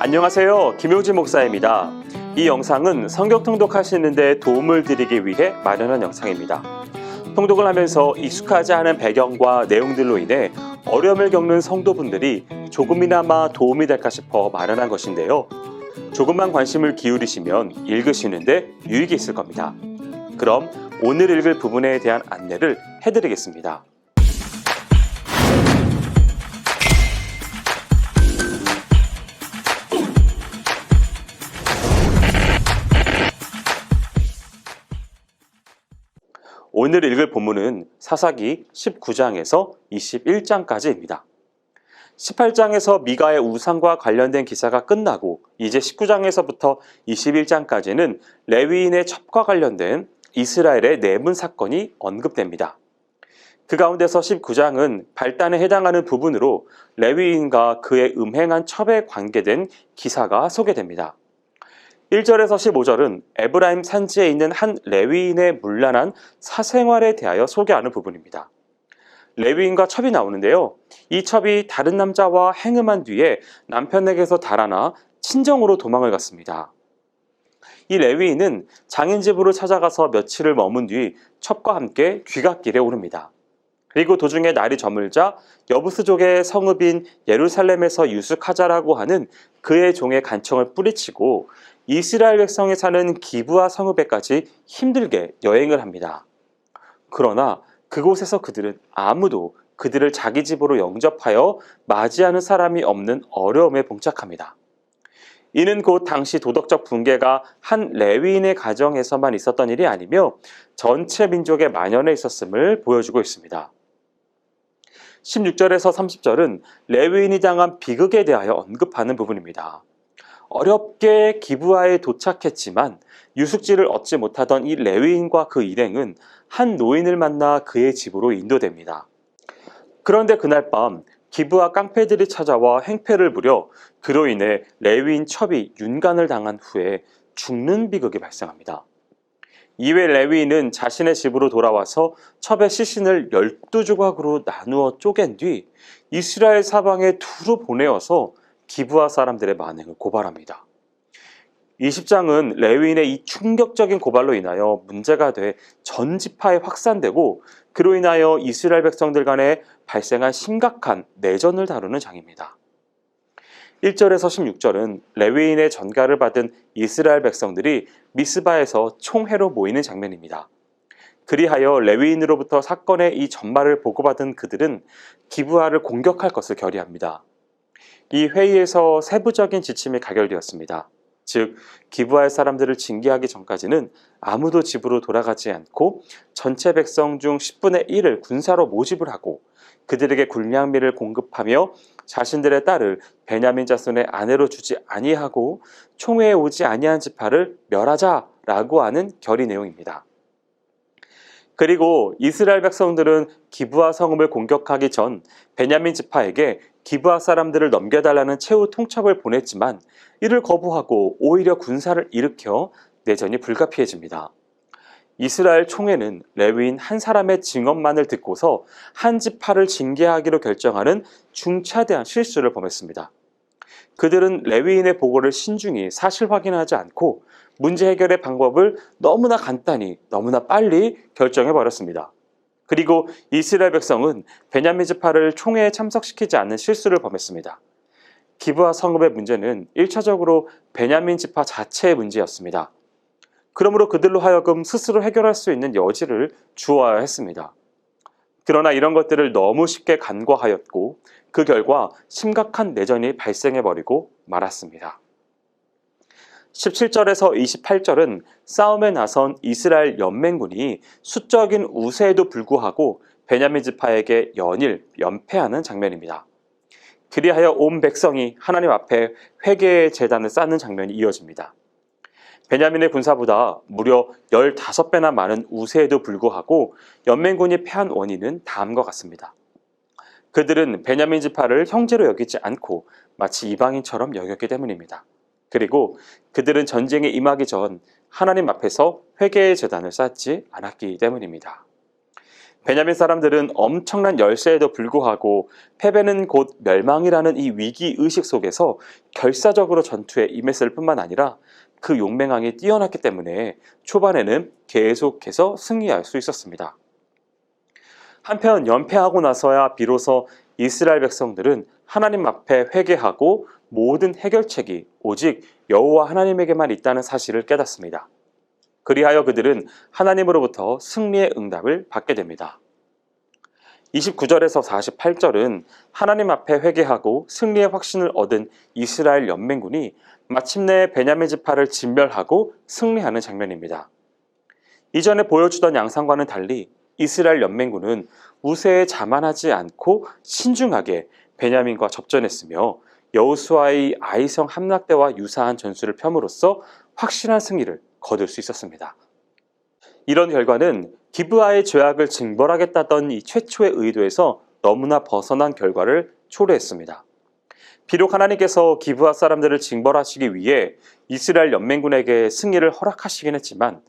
안녕하세요. 김용진 목사입니다. 이 영상은 성경 통독하시는 데 도움을 드리기 위해 마련한 영상입니다. 통독을 하면서 익숙하지 않은 배경과 내용들로 인해 어려움을 겪는 성도분들이 조금이나마 도움이 될까 싶어 마련한 것인데요. 조금만 관심을 기울이시면 읽으시는데 유익이 있을 겁니다. 그럼 오늘 읽을 부분에 대한 안내를 해드리겠습니다. 오늘 읽을 본문은 사사기 19장에서 21장까지입니다. 18장에서 미가의 우상과 관련된 기사가 끝나고 이제 19장에서부터 21장까지는 레위인의 첩과 관련된 이스라엘의 내분 사건이 언급됩니다. 그 가운데서 19장은 발단에 해당하는 부분으로 레위인과 그의 음행한 첩에 관계된 기사가 소개됩니다. 1절에서 15절은 에브라임 산지에 있는 한 레위인의 문란한 사생활에 대하여 소개하는 부분입니다. 레위인과 첩이 나오는데요. 이 첩이 다른 남자와 행음한 뒤에 남편에게서 달아나 친정으로 도망을 갔습니다. 이 레위인은 장인 집으로 찾아가서 며칠을 머문 뒤 첩과 함께 귀갓길에 오릅니다. 그리고 도중에 날이 저물자 여부스족의 성읍인 예루살렘에서 유숙하자라고 하는 그의 종의 간청을 뿌리치고 이스라엘 백성이 사는 기브아 성읍에까지 힘들게 여행을 합니다. 그러나 그곳에서 그들은 아무도 그들을 자기 집으로 영접하여 맞이하는 사람이 없는 어려움에 봉착합니다. 이는 곧 당시 도덕적 붕괴가 한 레위인의 가정에서만 있었던 일이 아니며 전체 민족에 만연해 있었음을 보여주고 있습니다. 16절에서 30절은 레위인이 당한 비극에 대하여 언급하는 부분입니다. 어렵게 기브아에 도착했지만 유숙지를 얻지 못하던 이 레위인과 그 일행은 한 노인을 만나 그의 집으로 인도됩니다. 그런데 그날 밤 기브아 깡패들이 찾아와 행패를 부려 그로 인해 레위인 첩이 윤간을 당한 후에 죽는 비극이 발생합니다. 이외 레위인은 자신의 집으로 돌아와서 첩의 시신을 12조각으로 나누어 쪼갠 뒤 이스라엘 사방에 두루 보내어서 기브아 사람들의 만행을 고발합니다. 20장은 레위인의 이 충격적인 고발로 인하여 문제가 돼 전 지파에 확산되고 그로 인하여 이스라엘 백성들 간에 발생한 심각한 내전을 다루는 장입니다. 1절에서 16절은 레위인의 전가를 받은 이스라엘 백성들이 미스바에서 총회로 모이는 장면입니다. 그리하여 레위인으로부터 사건의 이 전말을 보고받은 그들은 기브아를 공격할 것을 결의합니다. 이 회의에서 세부적인 지침이 가결되었습니다. 즉 기브아의 사람들을 징계하기 전까지는 아무도 집으로 돌아가지 않고 전체 백성 중 10분의 1을 군사로 모집을 하고 그들에게 군량미를 공급하며 자신들의 딸을 베냐민 자손의 아내로 주지 아니하고 총회에 오지 아니한 지파를 멸하자라고 하는 결의 내용입니다. 그리고 이스라엘 백성들은 기브아 성읍을 공격하기 전 베냐민 지파에게 기브아 사람들을 넘겨달라는 최후 통첩을 보냈지만 이를 거부하고 오히려 군사를 일으켜 내전이 불가피해집니다. 이스라엘 총회는 레위인 한 사람의 증언만을 듣고서 한 지파를 징계하기로 결정하는 중차대한 실수를 범했습니다. 그들은 레위인의 보고를 신중히 사실 확인하지 않고 문제 해결의 방법을 너무나 간단히 너무나 빨리 결정해버렸습니다. 그리고 이스라엘 백성은 베냐민 지파를 총회에 참석시키지 않는 실수를 범했습니다. 기브아 성읍의 문제는 1차적으로 베냐민 지파 자체의 문제였습니다. 그러므로 그들로 하여금 스스로 해결할 수 있는 여지를 주어야 했습니다. 그러나 이런 것들을 너무 쉽게 간과하였고 그 결과 심각한 내전이 발생해버리고 말았습니다. 17절에서 28절은 싸움에 나선 이스라엘 연맹군이 수적인 우세에도 불구하고 베냐민 지파에게 연일 연패하는 장면입니다. 그리하여 온 백성이 하나님 앞에 회개의 제단을 쌓는 장면이 이어집니다. 베냐민의 군사보다 무려 15배나 많은 우세에도 불구하고 연맹군이 패한 원인은 다음과 같습니다. 그들은 베냐민 지파를 형제로 여기지 않고 마치 이방인처럼 여겼기 때문입니다. 그리고 그들은 전쟁에 임하기 전 하나님 앞에서 회개의 제단을 쌓지 않았기 때문입니다. 베냐민 사람들은 엄청난 열세에도 불구하고 패배는 곧 멸망이라는 이 위기의식 속에서 결사적으로 전투에 임했을 뿐만 아니라 그 용맹함이 뛰어났기 때문에 초반에는 계속해서 승리할 수 있었습니다. 한편 연패하고 나서야 비로소 이스라엘 백성들은 하나님 앞에 회개하고 모든 해결책이 오직 여호와 하나님에게만 있다는 사실을 깨닫습니다. 그리하여 그들은 하나님으로부터 승리의 응답을 받게 됩니다. 29절에서 48절은 하나님 앞에 회개하고 승리의 확신을 얻은 이스라엘 연맹군이 마침내 베냐민 지파를 진멸하고 승리하는 장면입니다. 이전에 보여주던 양상과는 달리 이스라엘 연맹군은 우세에 자만하지 않고 신중하게 베냐민과 접전했으며 여호수아의 아이성 함락대와 유사한 전술을 펴므로써 확실한 승리를 거둘 수 있었습니다. 이런 결과는 기브아의 죄악을 징벌하겠다던 이 최초의 의도에서 너무나 벗어난 결과를 초래했습니다. 비록 하나님께서 기브아 사람들을 징벌하시기 위해 이스라엘 연맹군에게 승리를 허락하시긴 했지만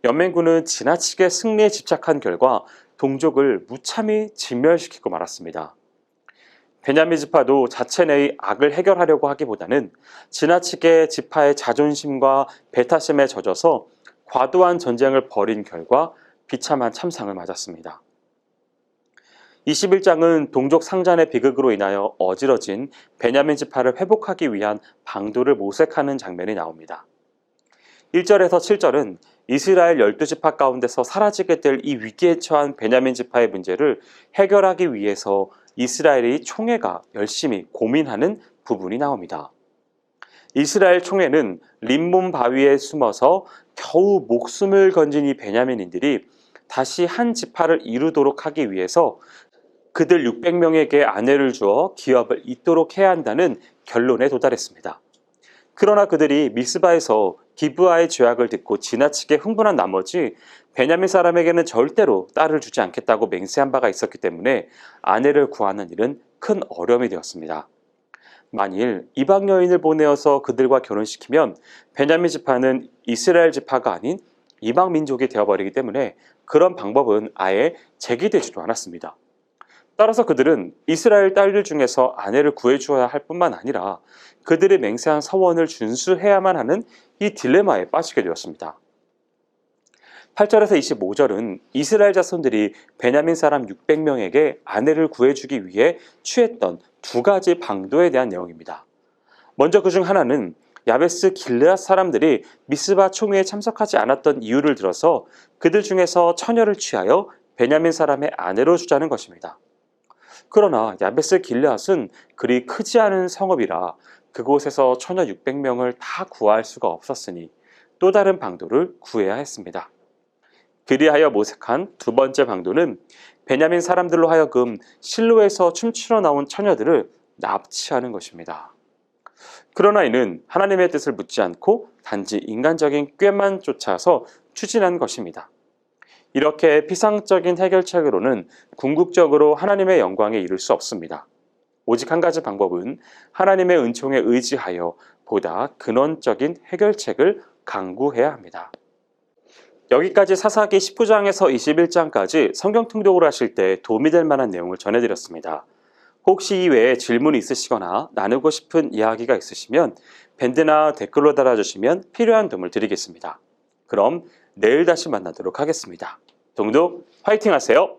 연맹군은 지나치게 승리에 집착한 결과 동족을 무참히 진멸시키고 말았습니다. 베냐민 지파도 자체 내의 악을 해결하려고 하기보다는 지나치게 지파의 자존심과 배타심에 젖어서 과도한 전쟁을 벌인 결과 비참한 참상을 맞았습니다. 21장은 동족 상잔의 비극으로 인하여 어지러진 베냐민 지파를 회복하기 위한 방도를 모색하는 장면이 나옵니다. 1절에서 7절은 이스라엘 12지파 가운데서 사라지게 될 이 위기에 처한 베냐민 지파의 문제를 해결하기 위해서 이스라엘의 총회가 열심히 고민하는 부분이 나옵니다. 이스라엘 총회는 림몬 바위에 숨어서 겨우 목숨을 건진 이 베냐민인들이 다시 한 지파를 이루도록 하기 위해서 그들 600명에게 아내를 주어 기업을 잇도록 해야 한다는 결론에 도달했습니다. 그러나 그들이 미스바에서 기브아의 죄악을 듣고 지나치게 흥분한 나머지 베냐민 사람에게는 절대로 딸을 주지 않겠다고 맹세한 바가 있었기 때문에 아내를 구하는 일은 큰 어려움이 되었습니다. 만일 이방 여인을 보내어서 그들과 결혼시키면 베냐민 지파는 이스라엘 지파가 아닌 이방 민족이 되어버리기 때문에 그런 방법은 아예 제기되지도 않았습니다. 따라서 그들은 이스라엘 딸들 중에서 아내를 구해주어야 할 뿐만 아니라 그들의 맹세한 서원을 준수해야만 하는 이 딜레마에 빠지게 되었습니다. 8절에서 25절은 이스라엘 자손들이 베냐민 사람 600명에게 아내를 구해주기 위해 취했던 두 가지 방도에 대한 내용입니다. 먼저 그중 하나는 야베스 길르앗 사람들이 미스바 총회에 참석하지 않았던 이유를 들어서 그들 중에서 처녀를 취하여 베냐민 사람의 아내로 주자는 것입니다. 그러나 야베스 길르앗은 그리 크지 않은 성읍이라 그곳에서 처녀 600명을 다 구할 수가 없었으니 또 다른 방도를 구해야 했습니다. 그리하여 모색한 두 번째 방도는 베냐민 사람들로 하여금 실로에서 춤추러 나온 처녀들을 납치하는 것입니다. 그러나 이는 하나님의 뜻을 묻지 않고 단지 인간적인 꾀만 쫓아서 추진한 것입니다. 이렇게 피상적인 해결책으로는 궁극적으로 하나님의 영광에 이를 수 없습니다. 오직 한 가지 방법은 하나님의 은총에 의지하여 보다 근원적인 해결책을 강구해야 합니다. 여기까지 사사기 19장에서 21장까지 성경 통독을 하실 때 도움이 될 만한 내용을 전해드렸습니다. 혹시 이외에 질문이 있으시거나 나누고 싶은 이야기가 있으시면 밴드나 댓글로 달아주시면 필요한 도움을 드리겠습니다. 그럼 내일 다시 만나도록 하겠습니다. 동독 화이팅 하세요.